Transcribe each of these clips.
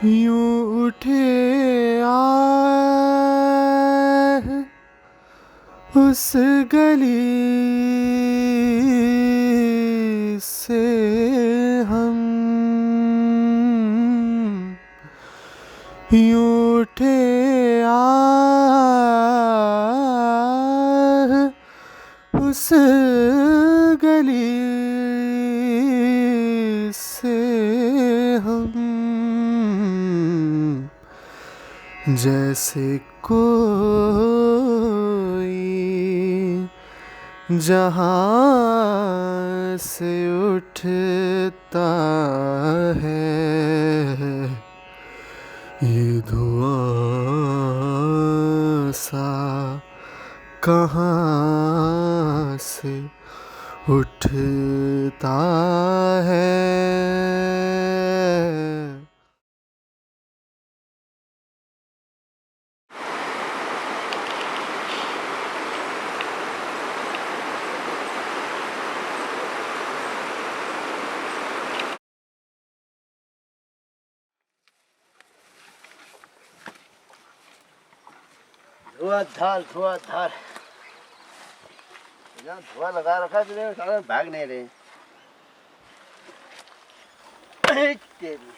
यूं उठे आए उस गली से हम, यूं उठे आए उस गली से हम, जैसे कोई जहाँ से उठता है, ये धुआं सा कहाँ से उठता है। धुआंधार धुआंधार यहाँ धुआं लगा रखा है, सारा भाग नहीं रहे। तेरी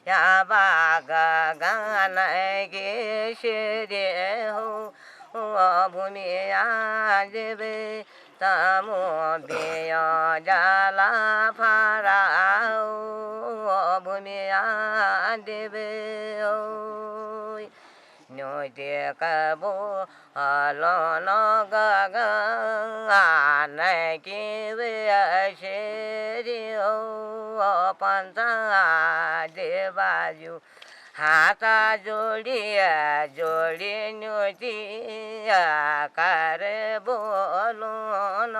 या बागा गाना गे शेरे हो भूमिया देवे तमो बेया जाला फारा भूमिया देवे नो देखबो हलो न गगन के वे शेरी हो पंथा देवाजू हाथा जोड़ी जोड़ी न्योती कर बोलो न।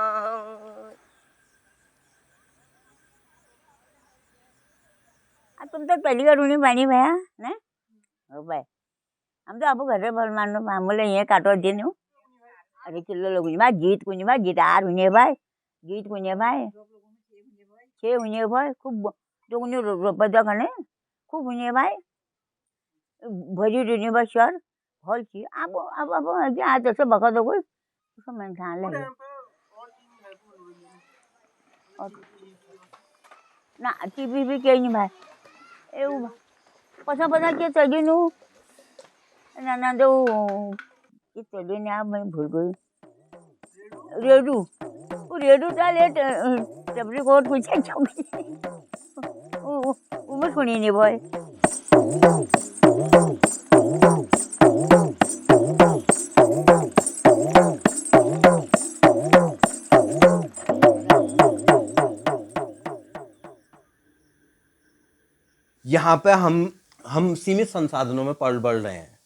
तुम तो पहली बार उन्हें पानी भया ना हो भाई, हम तो आपको घर भर मानो मामूले ये काटो दिन हूँ। अरे किलो लोग बा गीत कुछ बा गिटार हुने भाई गीत कुने भाई छे हुने भाई खूब जो उन्हें बजा करने खूब हुने भाई भरी दुनिया बा शहर हॉल की अब आज ऐसे बका दो कोई उसको मैं ध्यान ले ना टीवी भी कहीं नहीं भाई એવું પછા બધા કે ચડીનું ના તો એ ચડીને આ મેં ભૂલ ગયું રેડુ રેડુ ચાલે ટબરી કોટ પૂછે છોકરી ઉમર સુણી નહીં ભાઈ। यहाँ पे हम सीमित संसाधनों में पल बढ़ रहे हैं।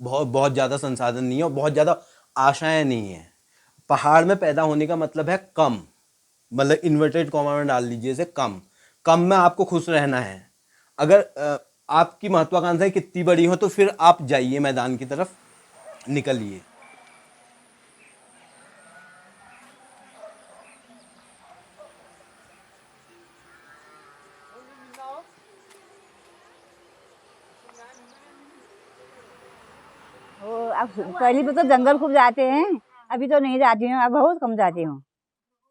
बहुत बहुत ज़्यादा संसाधन नहीं है और बहुत ज़्यादा आशाएं नहीं है। पहाड़ में पैदा होने का मतलब है कम, मतलब इन्वर्टेड कॉमा में डाल लीजिए इसे, कम कम में आपको खुश रहना है। अगर आपकी महत्वाकांक्षाएं कितनी बड़ी हो तो फिर आप जाइए मैदान की तरफ, निकलिए। वो अब पहले तो जंगल खूब जाते हैं, अभी तो नहीं जाती हूँ, अब बहुत कम जाती हूँ।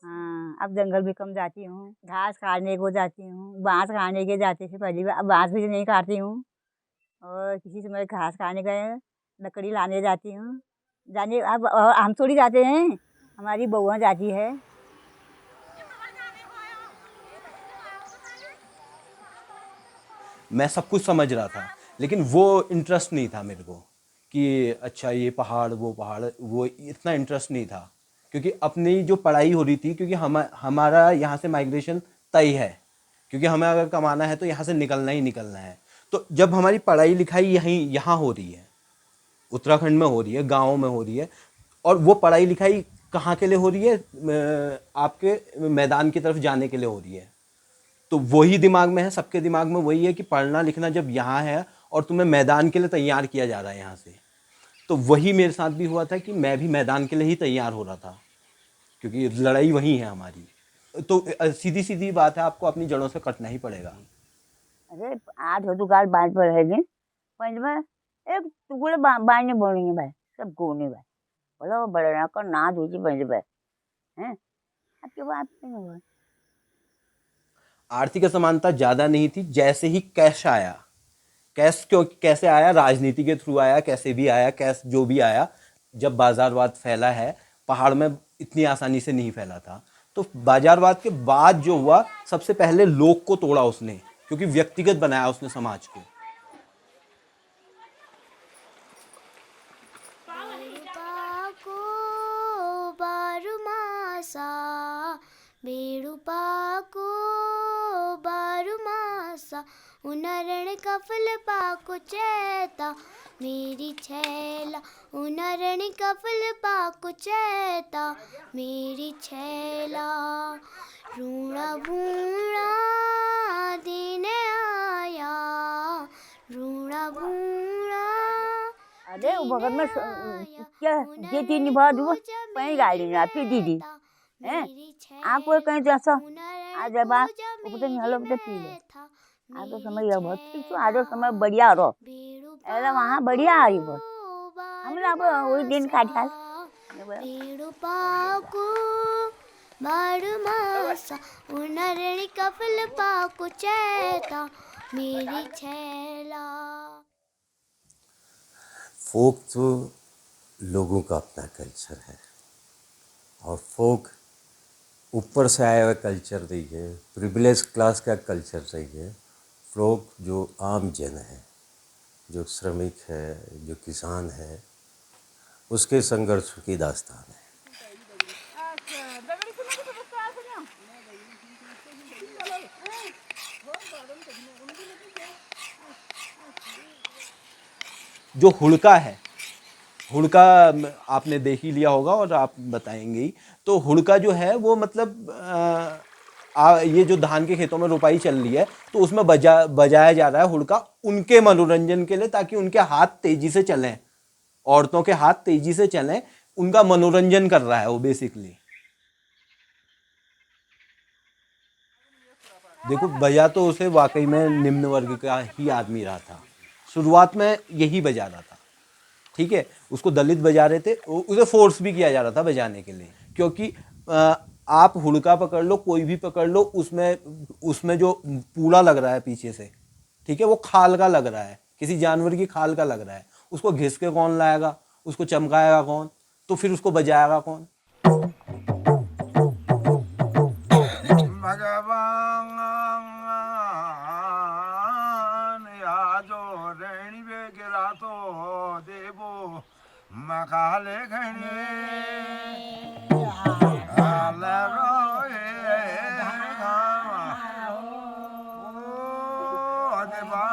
हाँ, अब जंगल भी कम जाती हूँ, घास काटने को जाती हूँ, बांस काटने के जाते थे पहले, अब बांस भी नहीं काटती हूँ। और किसी समय घास काटने गए, लकड़ी लाने जाती हूँ। जाने अब और हम थोड़ी जाते हैं, हमारी बउआ जाती है। मैं सब कुछ समझ रहा था, लेकिन वो इंटरेस्ट नहीं था मेरे को कि अच्छा ये पहाड़ वो इतना इंटरेस्ट नहीं था। क्योंकि अपनी जो पढ़ाई हो रही थी, क्योंकि हमारा यहाँ से माइग्रेशन तय है, क्योंकि हमें अगर कमाना है तो यहाँ से निकलना ही निकलना है। तो जब हमारी पढ़ाई लिखाई यहाँ हो रही है, उत्तराखंड में हो रही है, गाँव में हो रही है, और वो पढ़ाई लिखाई कहाँ के लिए हो रही है, आपके मैदान की तरफ जाने के लिए हो रही है। तो वही दिमाग में है, सबके दिमाग में वही है कि पढ़ना लिखना जब यहाँ है और तुम्हें मैदान के लिए तैयार किया जा रहा है यहाँ से, तो वही मेरे साथ भी हुआ था कि मैं भी मैदान के लिए ही तैयार हो रहा था, क्योंकि लड़ाई वही है हमारी। तो सीधी सीधी बात है, आपको अपनी जड़ों से कटना ही पड़ेगा। अरे 8 दुकान बांध पर है दिन पंज में एक टुकड़े बांधने बोलेंगे भाई, सब गोने भाई बोलो बड़े ना कर ना दूजी पंज भाई हैं। आपके बात नहीं हुआ। आर्थिक असमानता ज़्यादा नहीं थी, जैसे ही कैश आया, कैश क्यों कैसे आया, राजनीति के थ्रू आया, कैसे भी आया कैश जो भी आया, जब बाजारवाद फैला है, पहाड़ में इतनी आसानी से नहीं फैला था। तो बाजारवाद के बाद जो हुआ, सबसे पहले लोग को तोड़ा उसने, क्योंकि व्यक्तिगत बनाया उसने समाज को। बेड़ुपाको बारुमासा बेड़ुपाको बारुमासा उनरण कफल पाको चैता मेरी छैला उनरण कफल पाको चैता मेरी छैला रूणा भूणा दिन आया रूणा भूणा अरे वो बगल में क्या ये तीन बार वो कहीं गाड़ी ना फिर दीदी हैं आप कोई कहीं जैसा आज जब आप ऊपर नहीं हलो तो पी ले। आज तो समय यह बहुत ठीक तो आज समय बढ़िया रो ऐसा वहाँ बढ़िया आ रही बहुत हम लोग वही दिन काटा बेड़ुपाको बारुमासा उनरण कफल पाको चैता मेरी छैला। फोक तो लोगों का अपना कल्चर है, और फोक ऊपर से आया हुआ कल्चर नहीं है, प्रिविलेज क्लास का कल्चर नहीं है। फोक जो आम जन है, जो श्रमिक है, जो किसान है, उसके संघर्ष की दास्तान है। जो हुड़का है, हुड़का आपने देख ही लिया होगा और आप बताएंगे ही। तो हुड़का जो है वो मतलब ये जो धान के खेतों में रोपाई चल रही है, तो उसमें बजाया जा रहा है हुड़का उनके मनोरंजन के लिए, ताकि उनके हाथ तेजी से चलें, औरतों के हाथ तेजी से चलें, उनका मनोरंजन कर रहा है वो बेसिकली। देखो, बजा तो उसे वाकई में निम्न वर्ग का ही आदमी रहा था, शुरुआत में यही बजा रहा था, ठीक है। उसको दलित बजा रहे थे, उसे फोर्स भी किया जा रहा था बजाने के लिए, क्योंकि आप हुड़का पकड़ लो, कोई भी पकड़ लो, उसमें जो पूड़ा लग रहा है पीछे से, ठीक है, वो खाल का लग रहा है, किसी जानवर की खाल का लग रहा है। उसको घिस के कौन लाएगा, उसको चमकाएगा कौन, तो फिर उसको बजाएगा कौन। भगवान यादो रेणी बेगिरा तो देवो मकाले घने आले रोए ओ देवा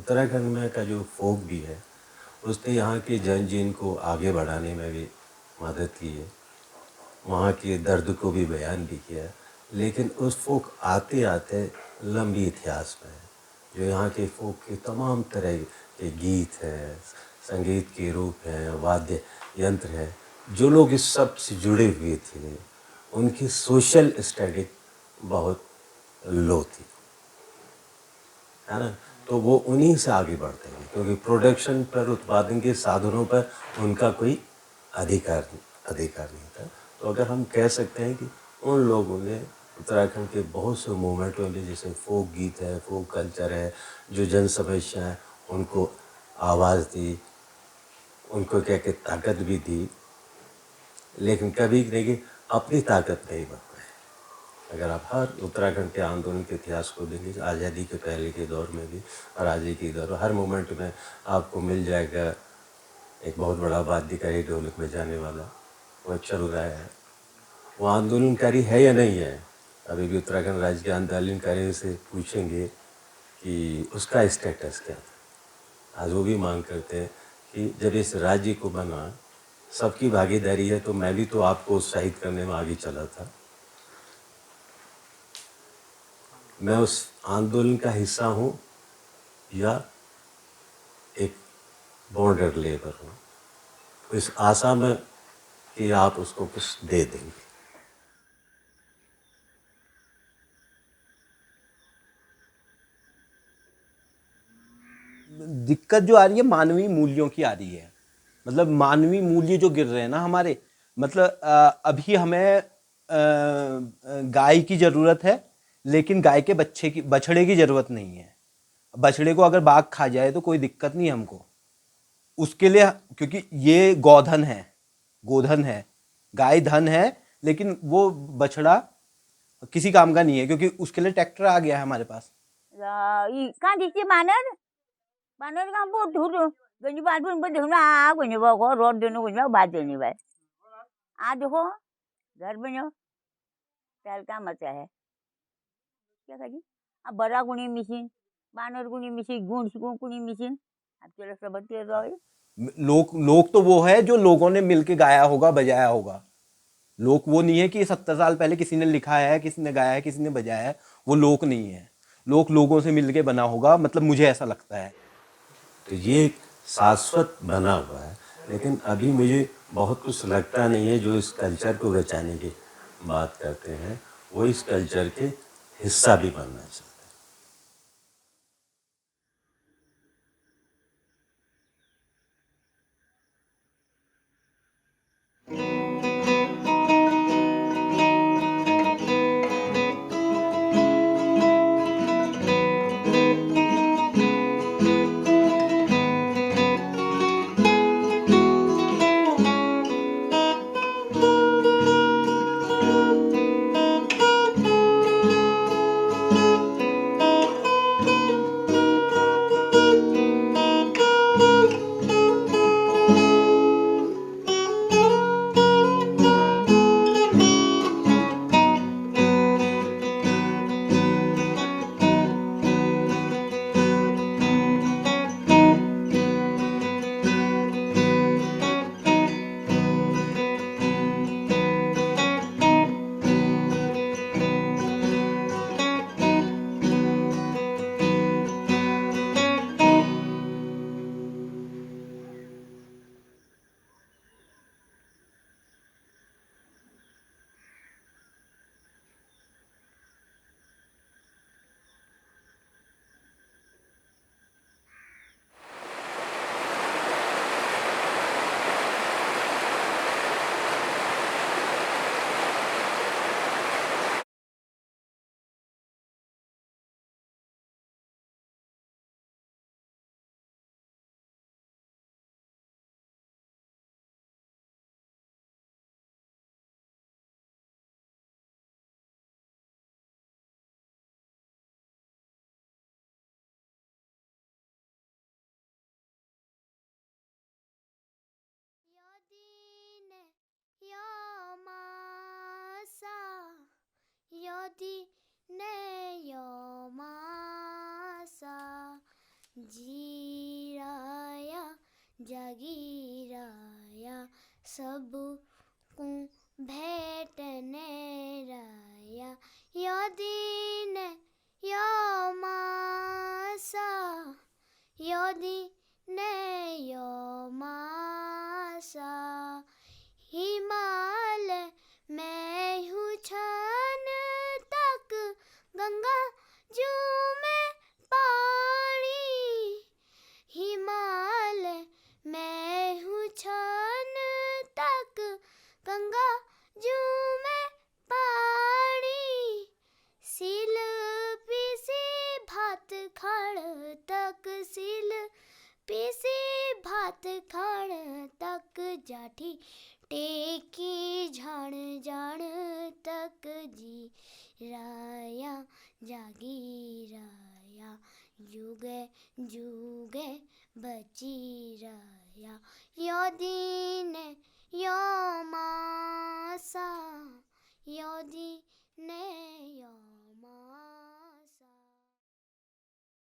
उत्तराखंड में का जो फोक भी है उसने यहाँ के जनजीवन को आगे बढ़ाने में भी मदद की है, वहाँ के दर्द को भी बयान भी किया। लेकिन उस फोक आते आते लंबी इतिहास में है, जो यहाँ के फोक के तमाम तरह के गीत हैं, संगीत के रूप हैं, वाद्य यंत्र हैं, जो लोग इस सब से जुड़े हुए थे उनकी सोशल स्टैटिक बहुत लो थी, है ना। तो वो उन्हीं से आगे बढ़ते हैं, क्योंकि प्रोडक्शन पर, उत्पादन के साधनों पर उनका कोई अधिकार नहीं था। तो अगर हम कह सकते हैं कि उन लोगों ने उत्तराखंड के बहुत से मूवमेंटों में, जैसे फोक गीत है, फोक कल्चर है, जो जन समस्या है उनको आवाज़ दी, उनको क्या कि ताकत भी दी, लेकिन कभी देखिए अपनी ताकत नहीं बन पाए। अगर आप हर उत्तराखंड के आंदोलन के इतिहास को देखेंगे, आज़ादी के पहले के दौर में भी और आज़ादी के दौर, हर मोमेंट में आपको मिल जाएगा एक बहुत बड़ा वाद्यकारी ढोलक में जाने वाला, वो चल रहा है, वो आंदोलनकारी है या नहीं है। अभी भी उत्तराखंड राज्य के आंदोलनकारियों से पूछेंगे कि उसका स्टेटस क्या था। आज वो भी मांग करते हैं कि जब इस राज्य को बना, सबकी भागीदारी है, तो मैं भी तो आपको उत्साहित करने में आगे चला था, मैं उस आंदोलन का हिस्सा हूँ या एक बॉर्डर लेबर हूँ, इस आशा में कि आप उसको कुछ दे देंगे। दिक्कत जो आ रही है मानवीय मूल्यों की आ रही है। मतलब मानवीय मूल्य जो गिर रहे हैं ना हमारे, मतलब अभी हमें गाय की ज़रूरत है, लेकिन गाय के बछड़े की ज़रूरत नहीं है। बछड़े को अगर बाघ खा जाए तो कोई दिक्कत नहीं हमको, उसके लिए, क्योंकि ये गोधन है, गाय धन है, लेकिन वो बछड़ा किसी काम का नहीं है, क्योंकि उसके लिए ट्रैक्टर आ गया है हमारे पास। कहाँ दिखती बानर बानर कहाँ बहुत धूल गंजी बात भी देखना आ गंजी को रोड देने को बात देनी भाई आ देखो घर बनो चल का मचा है क्या करी अब बड़ा गुणी मिशीन बानर गुणी मिशीन गुण गुणी मिशीन अब चलो सब रहे लोग तो वो है जो लोगों ने मिलके गाया होगा, बजाया होगा। लोक वो नहीं है कि 70 साल पहले किसी ने लिखा है, किसी ने गाया है, किसी ने बजाया है। वो लोक नहीं है, लोक लोगों से मिलके बना होगा, मतलब मुझे ऐसा लगता है। तो ये एक शाश्वत बना हुआ है, लेकिन अभी मुझे बहुत कुछ लगता नहीं है। जो इस कल्चर को बचाने की बात करते हैं वो इस कल्चर के हिस्सा भी बनना चाहिए। यदि ने यो मासा जी राया जागी राया सबको भेटने राया यो दिन यो मासा यो दिन यो मासा हिमालय मैं हूँ छान तक गंगा जू में पानी हिमालय मैं हूँ छान तक गंगा जू में पानी शिल्पी सी भात खाड़ तक शिल्पी सी भात खाड़ तक जाठी टेकी झाण जाण तक जी राया जागी राया जुगे जुगे बची राया यो दिन